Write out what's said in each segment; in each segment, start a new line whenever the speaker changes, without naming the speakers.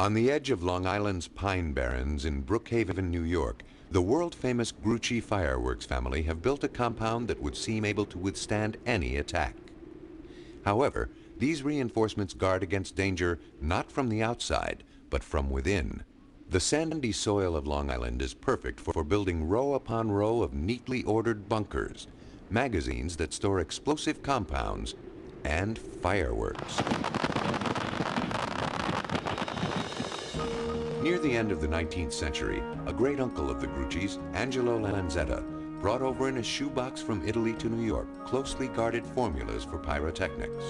On the edge of Long Island's Pine Barrens in Brookhaven, New York, the world-famous Grucci fireworks family have built a compound that would seem able to withstand any attack. However, these reinforcements guard against danger not from the outside, but from within. The sandy soil of Long Island is perfect for building row upon row of neatly ordered bunkers, magazines that store explosive compounds, and fireworks. Near the end of the 19th century, a great uncle of the Gruccis, Angelo Lanzetta, brought over in a shoebox from Italy to New York closely guarded formulas for pyrotechnics.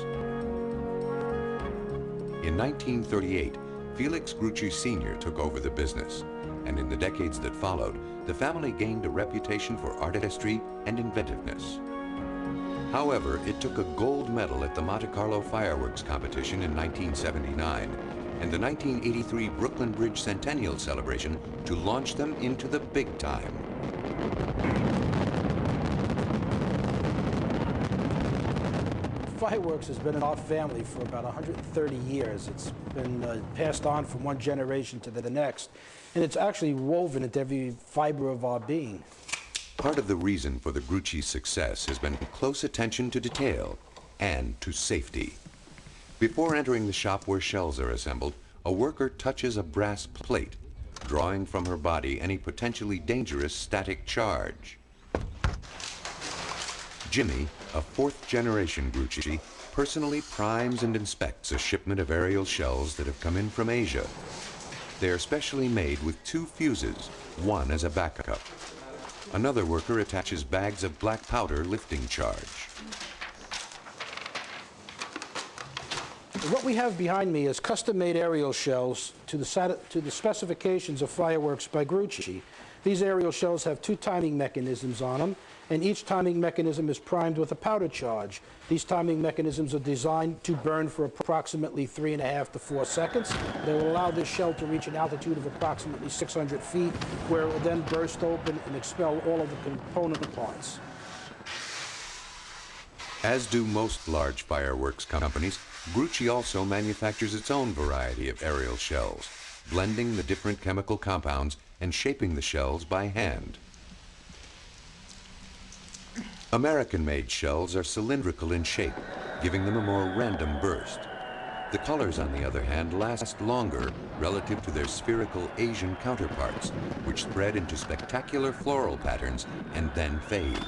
In 1938, Felix Grucci Sr. took over the business, and in the decades that followed, the family gained a reputation for artistry and inventiveness. However, it took a gold medal at the Monte Carlo fireworks competition in 1979 and the 1983 Brooklyn Bridge Centennial celebration to launch them into the big time.
Fireworks has been in our family for about 130 years. It's been passed on from one generation to the next, and it's actually woven into every fiber of our being.
Part of the reason for the Grucci's success has been close attention to detail and to safety. Before entering the shop where shells are assembled, a worker touches a brass plate, drawing from her body any potentially dangerous static charge. Jimmy, a fourth-generation Grucci, personally primes and inspects a shipment of aerial shells that have come in from Asia. They are specially made with 2 fuses, one as a backup. Another worker attaches bags of black powder lifting charge.
What we have behind me is custom-made aerial shells to the specifications of fireworks by Grucci. These aerial shells have 2 timing mechanisms on them, and each timing mechanism is primed with a powder charge. These timing mechanisms are designed to burn for approximately 3.5 to 4 seconds. They will allow this shell to reach an altitude of approximately 600 feet, where it will then burst open and expel all of the component parts.
As do most large fireworks companies, Grucci also manufactures its own variety of aerial shells, blending the different chemical compounds and shaping the shells by hand. American-made shells are cylindrical in shape, giving them a more random burst. The colors, on the other hand, last longer relative to their spherical Asian counterparts, which spread into spectacular floral patterns and then fade.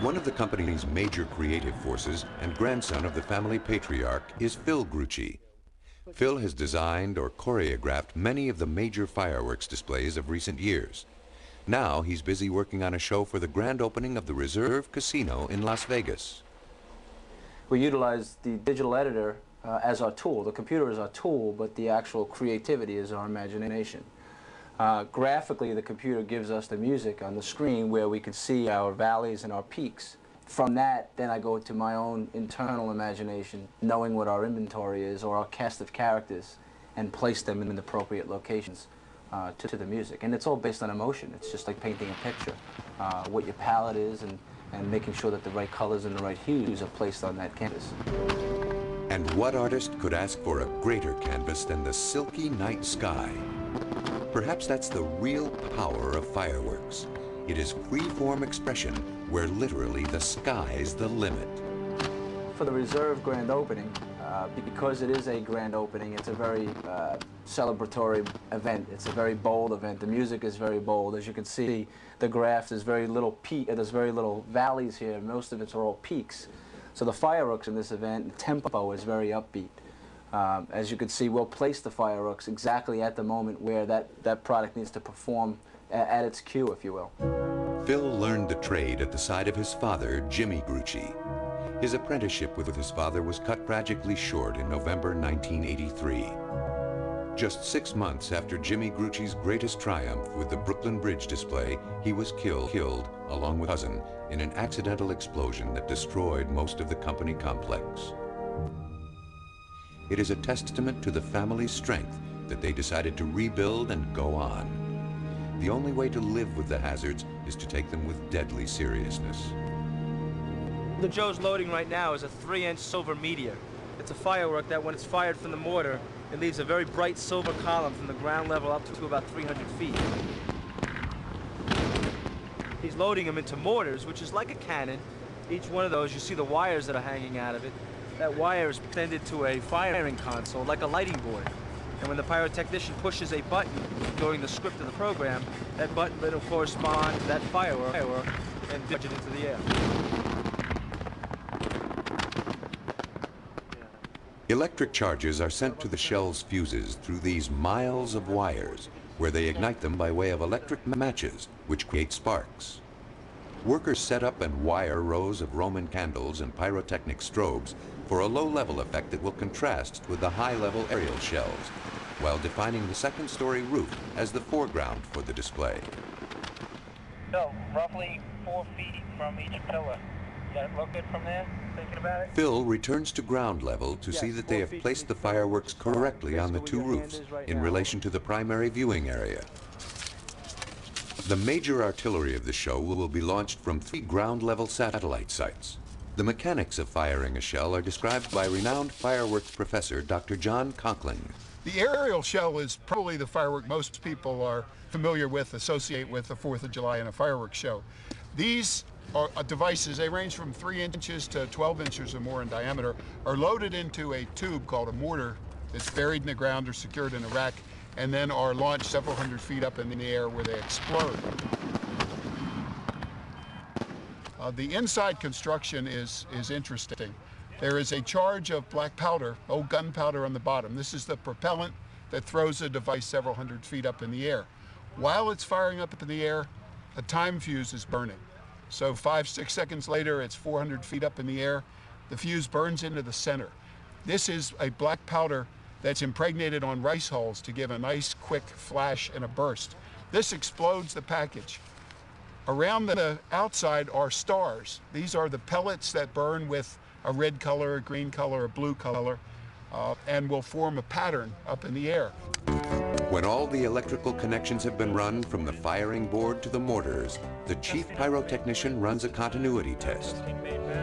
One of the company's major creative forces and grandson of the family patriarch is Phil Grucci. Phil has designed or choreographed many of the major fireworks displays of recent years. Now he's busy working on a show for the grand opening of the Reserve Casino in Las Vegas.
We utilize the digital editor as our tool. The computer is our tool, but the actual creativity is our imagination. Graphically, the computer gives us the music on the screen where we can see our valleys and our peaks. From that, then I go to my own internal imagination, knowing what our inventory is or our cast of characters, and place them in the appropriate locations to the music. And it's all based on emotion. It's just like painting a picture. What your palette is and making sure that the right colors and the right hues are placed on that canvas.
And what artist could ask for a greater canvas than the silky night sky? Perhaps that's the real power of fireworks. It is free-form expression where literally the sky's the limit.
For the Reserve grand opening, because it is a grand opening, it's a very celebratory event. It's a very bold event. The music is very bold. As you can see, the graph, there's very little there's very little valleys here. Most of it's all peaks. So the fireworks in this event, the tempo is very upbeat. As you can see, we'll place the fireworks exactly at the moment where that product needs to perform at its cue, if you will.
Phil learned the trade at the side of his father, Jimmy Grucci. His apprenticeship with his father was cut tragically short in November 1983. Just 6 months after Jimmy Grucci's greatest triumph with the Brooklyn Bridge display, he was killed, along with his cousin, in an accidental explosion that destroyed most of the company complex. It is a testament to the family's strength that they decided to rebuild and go on. The only way to live with the hazards is to take them with deadly seriousness.
The Joe's loading right now is a 3-inch silver meteor. It's a firework that when it's fired from the mortar,
It leaves a very bright silver column from the ground level up to about 300 feet. He's loading them into mortars, which is like a cannon. Each one of those, you see the wires that are hanging out of it. That wire is extended to a firing console, like a lighting board. And when the pyrotechnician pushes a button during the script of the program, that button will correspond to that firework and ditch it into the air.
Electric charges are sent to the shell's fuses through these miles of wires, where they ignite them by way of electric matches, which create sparks. Workers set up and wire rows of Roman candles and pyrotechnic strobes for a low-level effect that will contrast with the high-level aerial shells, while defining the second-story roof as the foreground for the display.
So, roughly 4 feet from each pillar. Does that look good from there, thinking about it?
Phil returns to ground level to see that they have placed the fireworks correctly on the two roofs in relation to the primary viewing area. The major artillery of the show will be launched from 3 ground-level satellite sites. The mechanics of firing a shell are described by renowned fireworks professor Dr. John Conkling.
The aerial shell is probably the firework most people are familiar with, associate with the 4th of July and a fireworks show. These are devices, they range from 3 inches to 12 inches or more in diameter, are loaded into a tube called a mortar that's buried in the ground or secured in a rack, and then are launched several hundred feet up in the air where they explode. The inside construction is interesting. There is a charge of black powder, old gunpowder on the bottom. This is the propellant that throws the device several hundred feet up in the air. While it's firing up in the air, a time fuse is burning. So 5-6 seconds later, it's 400 feet up in the air. The fuse burns into the center. This is a black powder that's impregnated on rice hulls to give a nice quick flash and a burst. This explodes the package. Around the outside are stars. These are the pellets that burn with a red color, a green color, a blue color, and will form a pattern up in the air.
When all the electrical connections have been run from the firing board to the mortars, the chief pyrotechnician runs a continuity test.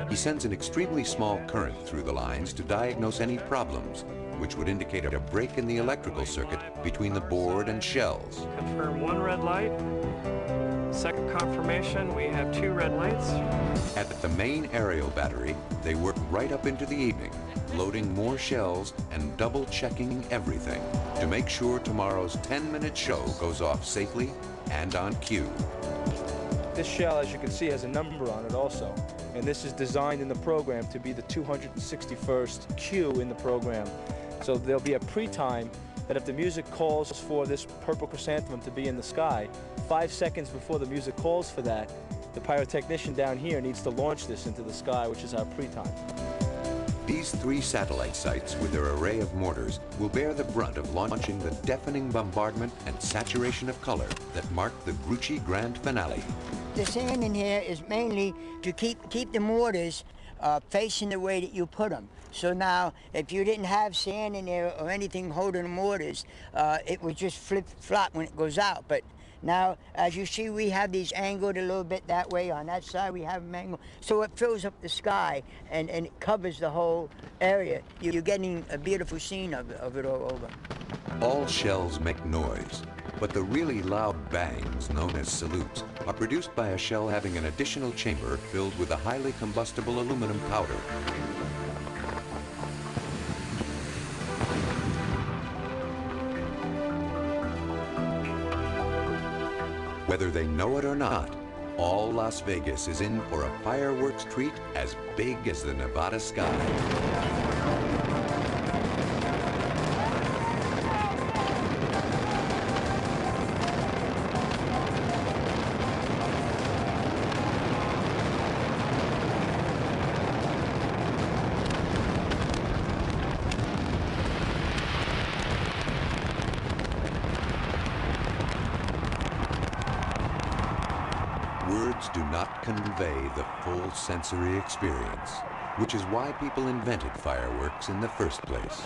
He sends an extremely small current through the lines to diagnose any problems, which would indicate a break in the electrical circuit between the board and shells.
Confirm 1 red light. Second confirmation, we have 2 red lights.
At the main aerial battery, they work right up into the evening, loading more shells and double-checking everything to make sure tomorrow's 10-minute show goes off safely and on cue.
This shell, as you can see, has a number on it also. And this is designed in the program to be the 261st cue in the program. So there'll be a pre-time that if the music calls for this purple chrysanthemum to be in the sky, 5 seconds before the music calls for that, the pyrotechnician down here needs to launch this into the sky, which is our pre-time.
These 3 satellite sites with their array of mortars will bear the brunt of launching the deafening bombardment and saturation of color that mark the Grucci grand finale.
The sand in here is mainly to keep the mortars facing the way that you put them. So now, if you didn't have sand in there or anything holding the mortars, it would just flip-flop when it goes out. But now, as you see, we have these angled a little bit that way. On that side, we have them angled. So it fills up the sky and it covers the whole area. You're getting a beautiful scene of it all over.
All shells make noise, but the really loud bangs, known as salutes, are produced by a shell having an additional chamber filled with a highly combustible aluminum powder. Whether they know it or not, all Las Vegas is in for a fireworks treat as big as the Nevada sky. Words do not convey the full sensory experience, which is why people invented fireworks in the first place.